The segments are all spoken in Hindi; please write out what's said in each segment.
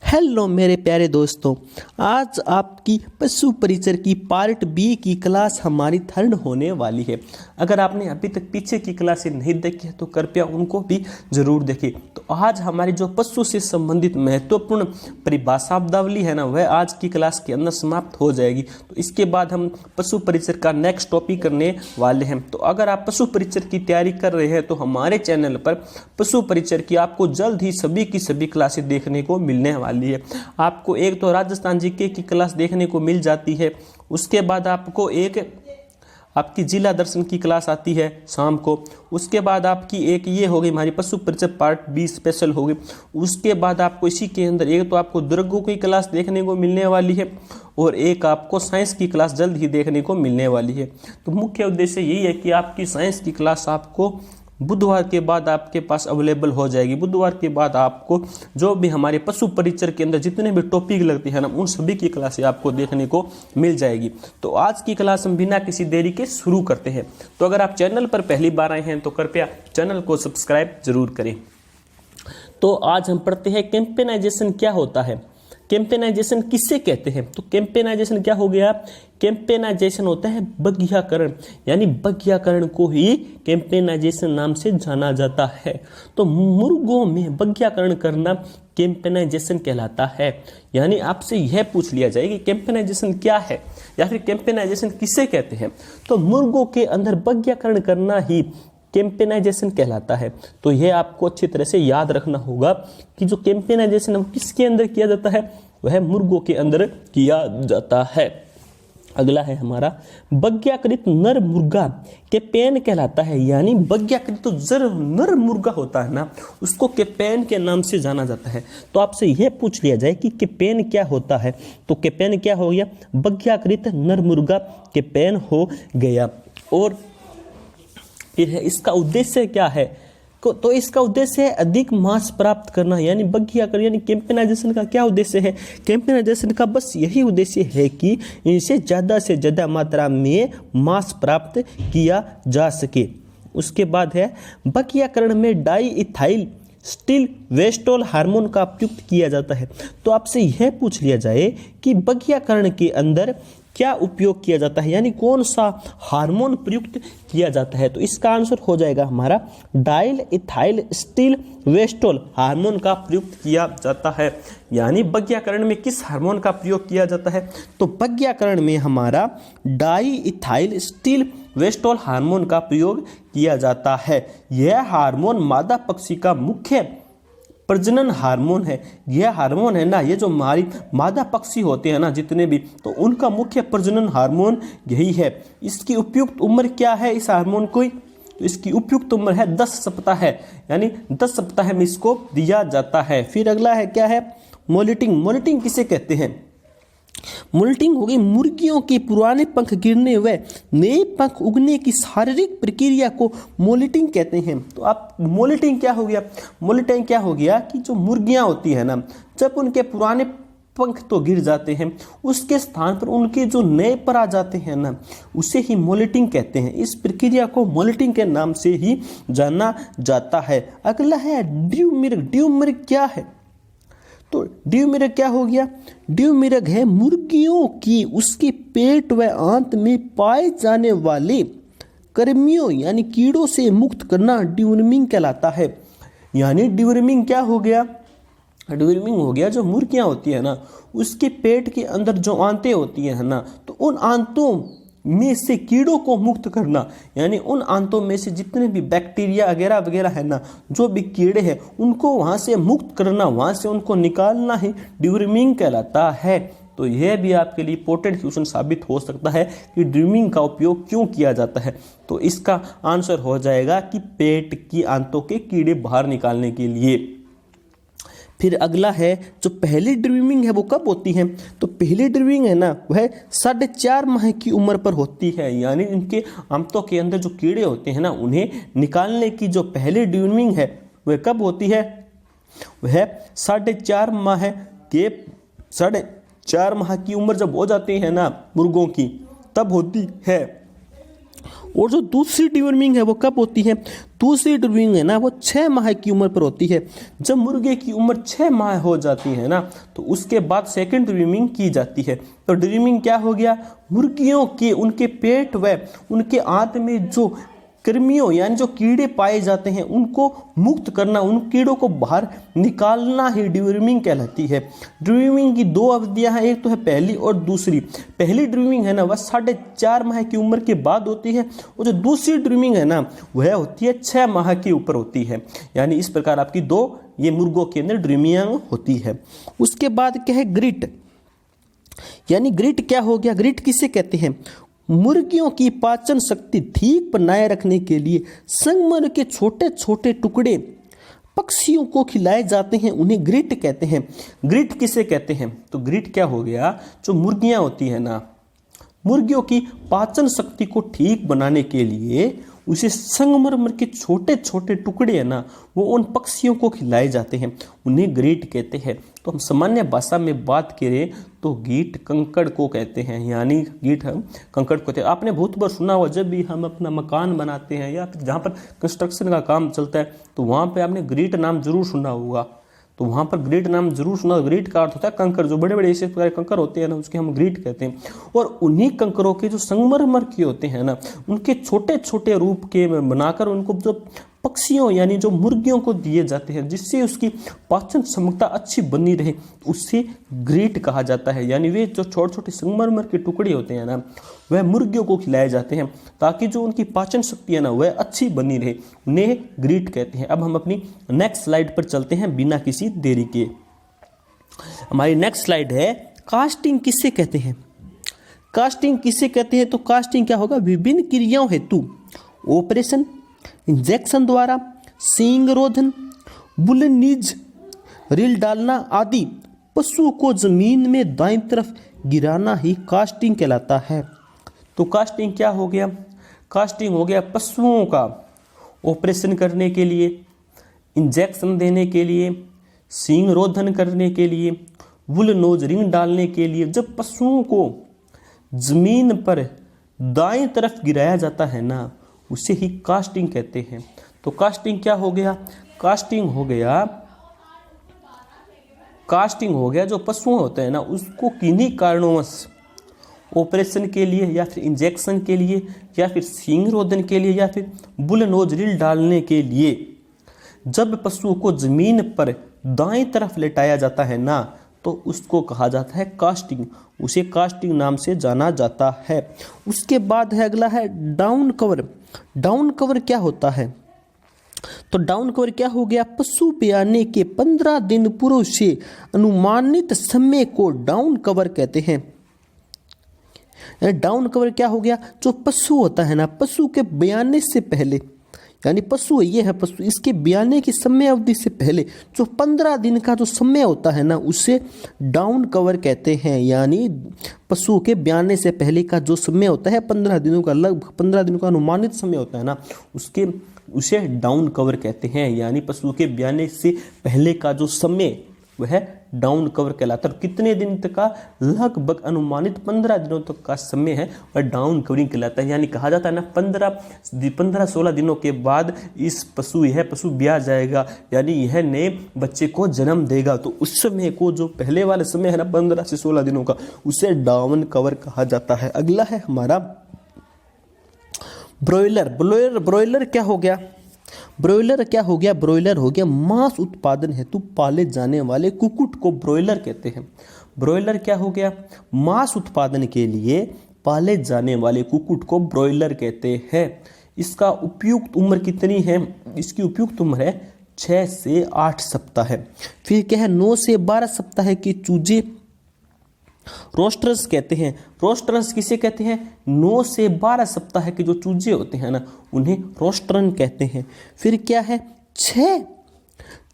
हेलो मेरे प्यारे दोस्तों, आज आपकी पशु परिचर की पार्ट बी की क्लास हमारी थर्ड होने वाली है। अगर आपने अभी तक पीछे की क्लासें नहीं देखी है तो कृपया उनको भी जरूर देखें। तो आज हमारी जो पशु से संबंधित महत्वपूर्ण परिभाषावली है ना, वह आज की क्लास के अंदर समाप्त हो जाएगी। तो इसके बाद हम पशु परिचर का नेक्स्ट टॉपिक करने वाले हैं। तो अगर आप पशु परिचर की तैयारी कर रहे हैं तो हमारे चैनल पर पशु परिचर की आपको जल्द ही सभी की सभी क्लासें देखने को मिलने वाली है। आपको एक तो राजस्थान जीके की क्लास देखने को मिल जाती है, उसके बाद आपको एक आपकी जिला दर्शन की क्लास आती है शाम को, उसके बाद आपकी एक ये हो गई हमारी पशु परिचय पार्ट बी स्पेशल होगी। उसके बाद आपको इसी के अंदर एक तो आपको दुर्गों की क्लास देखने को मिलने वाली है और एक आपको साइंस की क्लास जल्द ही देखने को मिलने वाली है। तो मुख्य उद्देश्य यही है कि आपकी साइंस की क्लास आपको बुधवार के बाद आपके पास अवेलेबल हो जाएगी। बुधवार के बाद आपको जो भी हमारे पशु परिचर के अंदर जितने भी टॉपिक लगते हैं ना, उन सभी की क्लासें आपको देखने को मिल जाएगी। तो आज की क्लास हम बिना किसी देरी के शुरू करते हैं। तो अगर आप चैनल पर पहली बार आए हैं तो कृपया चैनल को सब्सक्राइब जरूर करें। तो आज हम पढ़ते हैं कैंपेनाइजेशन क्या होता है। कैंपेनाइजेशन किससे कहते हैं? तो कैंपेनाइजेशन क्या हो गया? कैंपेनाइजेशन होता है बघियाकरण, यानी बघियाकरण को ही कैंपेनाइजेशन नाम से जाना जाता है। तो मुर्गों में बघियाकरण करना कैंपेनाइजेशन कहलाता है। यानी आपसे यह पूछ लिया जाए कि कैंपेनाइजेशन क्या है या फिर कैंपेनाइजेशन किसे कहते हैं, तो मुर्गों के अंदर बघियाकरण करना ही कैंपेनाइजेशन कहलाता है। तो यह आपको अच्छी तरह से याद रखना होगा कि जो कैंपेनाइजेशन है किसके अंदर किया जाता है, वह मुर्गों के अंदर किया जाता है। अगला है हमारा बघ्याकृत नर मुर्गा कैपेन कहलाता है। यानी बघ्याकृत तो जर नर मुर्गा होता है ना, उसको कैपेन के नाम से जाना जाता है। तो आपसे यह पूछ लिया जाए कि कैपेन क्या होता है, तो कैपेन क्या हो गया? बघ्याकृत नर मुर्गा कैपेन हो गया। और फिर है इसका उद्देश्य क्या है? तो इसका उद्देश्य है अधिक मांस प्राप्त करना। यानी बघियाकरण यानी कैंपेनाइजेशन का क्या उद्देश्य है? कैंपेनाइजेशन का बस यही उद्देश्य है कि इनसे ज़्यादा मात्रा में मांस प्राप्त किया जा सके। उसके बाद है बघियाकरण में डाई इथाइल स्टील वेस्टोल हार्मोन का प्रयुक्त किया जाता है। तो आपसे यह पूछ लिया जाए कि बघियाकरण के अंदर क्या उपयोग किया जाता है, यानी कौन सा हार्मोन प्रयुक्त किया जाता है, तो इसका आंसर हो जाएगा हमारा डाइल इथाइल स्टील वेस्टोल हार्मोन का प्रयुक्त किया जाता है। यानी बघियाकरण में किस हार्मोन का प्रयोग किया जाता है? तो बघियाकरण में हमारा डाई इथाइल स्टील वेस्टोल हार्मोन का प्रयोग किया जाता है। यह हार्मोन मादा पक्षी का मुख्य प्रजनन हार्मोन है। यह हार्मोन है ना, ये जो हमारी मादा पक्षी होते हैं ना जितने भी, तो उनका मुख्य प्रजनन हार्मोन यही है। इसकी उपयुक्त उम्र क्या है इस हार्मोन को? तो इसकी उपयुक्त उम्र है 10 सप्ताह है, यानी 10 सप्ताह में इसको दिया जाता है। फिर अगला है क्या है? मोल्टिंग। मोल्टिंग किसे कहते हैं? मोल्टिंग हो गई मुर्गियों के पुराने पंख गिरने व नए पंख उगने की शारीरिक प्रक्रिया को मोल्टिंग कहते हैं। तो आप मोल्टिंग क्या हो गया? मोल्टिंग क्या हो गया कि जो मुर्गियां होती है ना, जब उनके पुराने पंख तो गिर जाते हैं, उसके स्थान पर उनके जो नए पर आ जाते हैं ना, उसे ही मोल्टिंग कहते हैं। इस प्रक्रिया को मोल्टिंग के नाम से ही जाना जाता है। अगला है ड्यूमिरग। ड्यूमिरग क्या है? तो ड्यूमिरग क्या हो गया? ड्यूमिरग है मुर्गियों की उसके पेट व आंत में पाए जाने वाले कृमियों यानी कीड़ों से मुक्त करना ड्यूवर्मिंग कहलाता है। यानी ड्यूवर्मिंग क्या हो गया? ड्यूवर्मिंग हो गया जो मुर्गियां होती है ना, उसके पेट के अंदर जो आंतें होती है ना, तो उन आंतों में से कीड़ों को मुक्त करना। यानी उन आंतों में से जितने भी बैक्टीरिया वगैरह वगैरह है ना, जो भी कीड़े हैं, उनको वहां से मुक्त करना, वहां से उनको निकालना ही ड्यूवर्मिंग कहलाता है। तो यह भी आपके लिए इंपॉर्टेंट क्वेश्चन साबित हो सकता है कि ड्यूवर्मिंग का उपयोग क्यों किया जाता है। तो इसका आंसर हो जाएगा कि पेट की आंतों के कीड़े बाहर निकालने के लिए। फिर अगला है जो पहली ड्रीमिंग है वो कब होती है? तो पहली ड्रीमिंग है ना, वह 4.5 माह की उम्र पर होती है। यानी इनके आंतों के अंदर जो कीड़े होते हैं ना, उन्हें निकालने की जो पहली ड्रीमिंग है वह कब होती है? वह 4.5 माह के 4.5 माह की उम्र जब हो जाती है ना मुर्गों की, तब होती है। और जो दूसरी डिवर्मिंग है वो कब होती है? दूसरी डिवर्मिंग है ना वो 6 माह की उम्र पर होती है। जब मुर्गे की उम्र 6 माह हो जाती है ना तो उसके बाद सेकंड डिवर्मिंग की जाती है। तो डिवर्मिंग क्या हो गया? मुर्गियों के उनके पेट व उनके आंत में जो कृमियों यानी जो कीड़े पाए जाते हैं उनको मुक्त करना, उन कीड़ों को बाहर निकालना ही डिवर्मिंग कहलाती है। डिवर्मिंग की 2 अवधियां हैं, एक तो है पहली और दूसरी। पहली डिवर्मिंग है ना वह 4.5 माह की उम्र के बाद होती है और जो दूसरी डिवर्मिंग है ना वह होती है 6 माह के ऊपर होती है। यानी इस प्रकार आपकी 2 ये मुर्गों के अंदर डिवर्मिंग होती है। उसके बाद क्या है? ग्रिट। यानी ग्रिट क्या हो गया? ग्रिट किसे कहते हैं? मुर्गियों की पाचन शक्ति ठीक बनाए रखने के लिए संगमरमर के छोटे छोटे टुकड़े पक्षियों को खिलाए जाते हैं, उन्हें ग्रिट कहते हैं। ग्रिट किसे कहते हैं? तो ग्रिट क्या हो गया? जो मुर्गियां होती है ना, मुर्गियों की पाचन शक्ति को ठीक बनाने के लिए उसे संगमरमर के छोटे छोटे टुकड़े है ना वो उन पक्षियों को खिलाए जाते हैं, उन्हें ग्रिट कहते हैं। तो हम सामान्य भाषा में बात करें तो गीट कंकड़ को कहते हैं, यानी गीट हम कंकड़ को कहते हैं। आपने बहुत बार सुना होगा जब भी हम अपना मकान बनाते हैं या फिर जहाँ पर कंस्ट्रक्शन का काम चलता है तो वहाँ पे आपने ग्रिट नाम जरूर सुना होगा। तो वहाँ पर ग्रिट नाम जरूर सुना। ग्रिट का अर्थ होता है कंकर, जो बड़े बड़े ऐसे प्रकार कंकर होते हैं ना उसके हम ग्रिट कहते हैं। और उन्हीं कंकरों के जो संगमरमर के होते हैं ना उनके छोटे छोटे रूप के बनाकर उनको जो पक्षियों यानी जो मुर्गियों को दिए जाते हैं जिससे उसकी पाचन क्षमता अच्छी बनी रहे, उससे ग्रिट कहा जाता है। यानी वे जो छोटे छोटे संगमरमर के टुकड़े होते हैं ना वह मुर्गियों को खिलाए जाते हैं ताकि जो उनकी पाचन शक्ति है ना वह अच्छी बनी रहे, उन्हें ग्रिट कहते हैं। अब हम अपनी नेक्स्ट स्लाइड पर चलते हैं बिना किसी देरी के। हमारी नेक्स्ट स्लाइड है कास्टिंग किसे कहते हैं? कास्टिंग किसे कहते हैं? तो कास्टिंग क्या होगा? विभिन्न क्रियाओं हेतु ऑपरेशन, इंजेक्शन द्वारा, सींग रोधन, बुलनीज, रील डालना आदि पशु को जमीन में दाईं तरफ गिराना ही कास्टिंग कहलाता है। तो कास्टिंग क्या हो गया? कास्टिंग हो गया पशुओं का ऑपरेशन करने के लिए, इंजेक्शन देने के लिए, सींग रोधन करने के लिए, वुल नोज रिंग डालने के लिए। जब पशुओं को जमीन पर दाईं तरफ गिराया जाता है ना उसे ही कास्टिंग कहते हैं। तो कास्टिंग क्या हो गया? कास्टिंग हो गया जो पशु होते हैं ना उसको किन्हीं कारणोंवश ऑपरेशन के लिए या फिर इंजेक्शन के लिए या फिर सींग रोधन के लिए या फिर बुल नोज रील डालने के लिए जब पशु को जमीन पर दाईं तरफ लेटाया जाता है ना तो उसको कहा जाता है कास्टिंग, उसे कास्टिंग नाम से जाना जाता है। उसके बाद है अगला है डाउन कवर। डाउन कवर क्या होता है? तो डाउन कवर क्या हो गया? पशु ब्याने के 15 दिन पूर्व से अनुमानित समय को डाउन कवर कहते हैं। डाउन कवर क्या हो गया? जो पशु होता है ना पशु के ब्याने से पहले, यानी पशु ये है पशु, इसके ब्याने की समय अवधि से पहले जो 15 दिन का जो समय होता है ना उसे डाउन कवर कहते हैं। यानी पशु के ब्याने से पहले का जो समय होता है 15 दिनों का, लगभग 15 दिनों का अनुमानित समय होता है ना उसे डाउन कवर कहते हैं। यानी पशु के ब्याने से पहले का जो समय वह डाउन कवर कहलाता है। और कितने दिन तक का? लगभग अनुमानित 15 दिनों तक का समय है वह डाउन कवरिंग कहलाता है। यानी कहा जाता है ना 15-16 दिनों के बाद यह पशु ब्याह जाएगा, यानी यह नए बच्चे को जन्म देगा। तो उस समय को जो पहले वाले समय है ना 15 से 16 दिनों का उसे डाउन कवर कहा जाता है। अगला है हमारा ब्रॉयलर। ब्रॉयलर क्या हो गया? ब्रॉयलर क्या हो गया? ब्रॉयलर हो गया मांस उत्पादन हेतु पाले जाने वाले कुक्कुट को ब्रॉयलर कहते हैं। ब्रॉयलर क्या हो गया? मांस उत्पादन के लिए पाले जाने वाले कुक्कुट को ब्रॉयलर कहते हैं। इसका उपयुक्त उम्र कितनी है? इसकी उपयुक्त उम्र है 6 से 8 सप्ताह है। फिर क्या है? 9 से 12 सप्ताह की चूजे रोस्टर्स कहते हैं। रोस्टर्स किसे कहते हैं? 9 से 12 सप्ताह के जो चूजे होते हैं ना उन्हें रोस्टरन कहते हैं। फिर क्या है? 6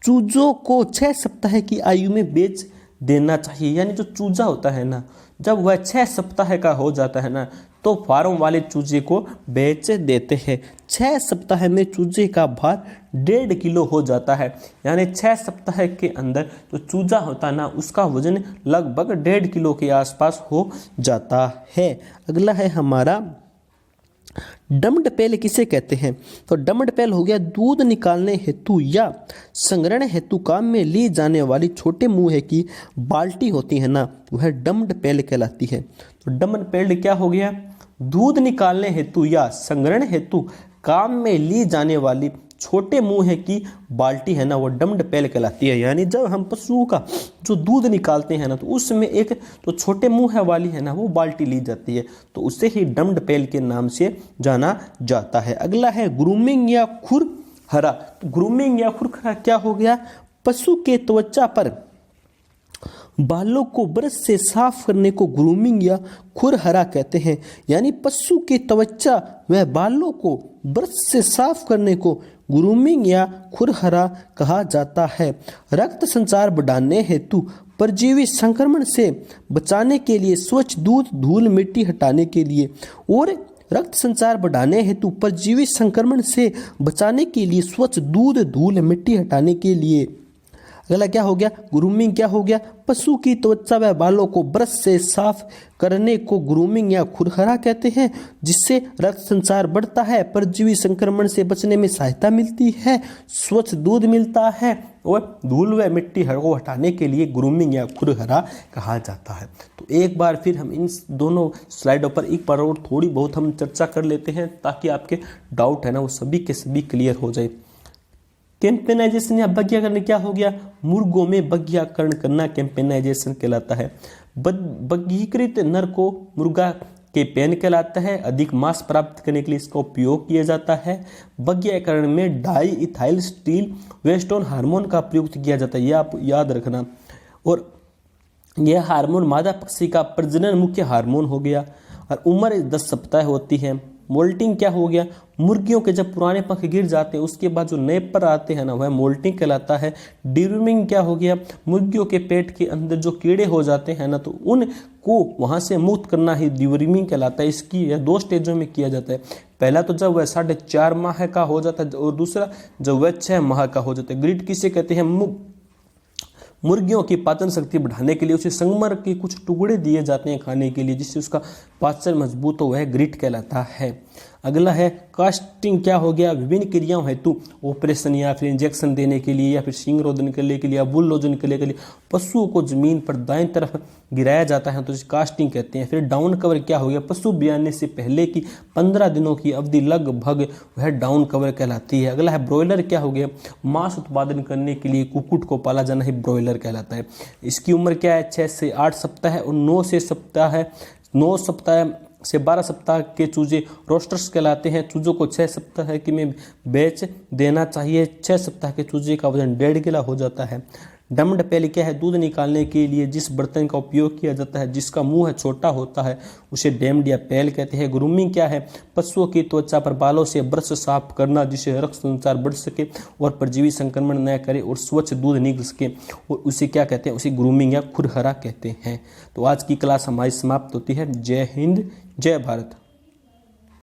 चूजों को 6 सप्ताह की आयु में बेच देना चाहिए। यानी जो चूजा होता है ना जब वह 6 सप्ताह का हो जाता है ना तो फार्म वाले चूजे को बेच देते हैं। 6 सप्ताह में चूजे का भार 1.5 किलो हो जाता है। यानी 6 सप्ताह के अंदर जो चूजा होता है ना उसका वजन लगभग 1.5 किलो के आसपास हो जाता है। अगला है हमारा डम्ड पेल किसे कहते हैं? तो डम्ड पेल हो गया दूध निकालने हेतु या संग्रहण हेतु काम में ली जाने वाली छोटे मुंह की बाल्टी होती है ना, वह डम्ड पेल कहलाती है। तो डम्ड पेल क्या हो गया? दूध निकालने हेतु या संग्रहण हेतु काम में ली जाने वाली छोटे मुंह की बाल्टी है ना, वो डम्ड पेल कहलाती है। यानी जब हम पशुओं का जो दूध निकालते हैं ना, तो उसमें एक तो छोटे मुंह वाली है ना वो बाल्टी ली जाती है, तो उसे ही डम्ड पेल के नाम से जाना जाता है। अगला है ग्रूमिंग या खुरहरा। ग्रूमिंग या खुरहरा क्या हो गया? पशु के त्वचा पर बालों को ब्रश से साफ करने को ग्रूमिंग या खुरहरा कहते हैं। यानी पशु के त्वचा व बालों को ब्रश से साफ करने को ग्रूमिंग या खुरहरा कहा जाता है। रक्त संचार बढ़ाने हेतु परजीवी संक्रमण से बचाने के लिए स्वच्छ दूध धूल मिट्टी हटाने के लिए और रक्त संचार बढ़ाने हेतु परजीवी संक्रमण से बचाने के लिए स्वच्छ दूध धूल मिट्टी हटाने के लिए। अगला क्या हो गया? ग्रूमिंग क्या हो गया? पशु की त्वचा व बालों को ब्रश से साफ करने को ग्रूमिंग या खुरहरा कहते हैं, जिससे रक्त संचार बढ़ता है, परजीवी संक्रमण से बचने में सहायता मिलती है, स्वच्छ दूध मिलता है और धूल व मिट्टी को हटाने के लिए ग्रूमिंग या खुरहरा कहा जाता है। तो एक बार फिर हम इन दोनों स्लाइडों पर एक बार और थोड़ी बहुत हम चर्चा कर लेते हैं, ताकि आपके डाउट है ना वो सभी के सभी क्लियर हो जाए। कैंपेनाइजेशन या बग्गियाकरण क्या हो गया? मुर्गों में बग्गियाकरण करना कैंपेनाइजेशन कहलाता है। बग्गीकृत नर को मुर्गा के पेन कहलाता है। अधिक मांस प्राप्त करने के लिए इसका उपयोग किया जाता है। बग्गियाकरण में di ethyl steel Weston hormone का प्रयुक्त किया जाता है, यह आप याद रखना। और यह हार्मोन मादा पक्षी का प्रजनन मुख्य हार्मोन हो गया और उम्र 10 सप्ताह होती है। मोल्टिंग क्या हो गया? मुर्गियों के जब पुराने पंख गिर जाते हैं उसके बाद जो नए पर आते हैं ना, वह मोल्टिंग कहलाता है। डिवर्मिंग क्या हो गया? मुर्गियों के पेट के अंदर जो कीड़े हो जाते हैं ना, तो उनको वहां से मुक्त करना ही डिवर्मिंग कहलाता है। इसकी यह 2 स्टेजों में किया जाता है। पहला तो जब वह 4.5 माह का हो जाता है और दूसरा जब वह 6 माह का हो जाता है। ग्रिड किसे कहते हैं? मुर्गियों की पाचन शक्ति बढ़ाने के लिए उसे संगमर के कुछ टुकड़े दिए जाते हैं खाने के लिए, जिससे उसका पाचन मजबूत हो, वह ग्रिट कहलाता है। अगला है कास्टिंग क्या हो गया? विभिन्न क्रियाओं हेतु ऑपरेशन या फिर इंजेक्शन देने के लिए या फिर सींग रोधन करने के लिए या बुल रोधन करने के लिए पशुओं को जमीन पर दाएं तरफ गिराया जाता है, तो इसे कास्टिंग कहते हैं। फिर डाउन कवर क्या हो गया? पशु ब्याने से पहले की 15 दिनों की अवधि लगभग वह डाउन कवर कहलाती है। अगला है ब्रॉयलर क्या हो गया? मांस उत्पादन करने के लिए कुक्कुट को पाला जाना ही ब्रॉयलर कहलाता है। इसकी उम्र क्या है? 6 से 8 सप्ताह है और 9 सप्ताह से 12 सप्ताह के चूजे रोस्टर्स कहलाते हैं। चूजों को 6 सप्ताह की में बेच देना चाहिए। 6 सप्ताह के चूजे का वजन 1.5 किलो हो जाता है। डम्ड पेल क्या है? दूध निकालने के लिए जिस बर्तन का उपयोग किया जाता है, जिसका मुंह छोटा होता है, उसे डैम्ड या पेल कहते हैं। ग्रूमिंग क्या है? पशुओं की त्वचा पर बालों से ब्रश साफ करना, जिससे रक्त संचार बढ़ सके और परजीवी संक्रमण न करे और स्वच्छ दूध निकल सके, और उसे क्या कहते हैं? उसे ग्रूमिंग या खुरहरा कहते हैं। तो आज की क्लास हमारी समाप्त होती है। जय हिंद, जय भारत।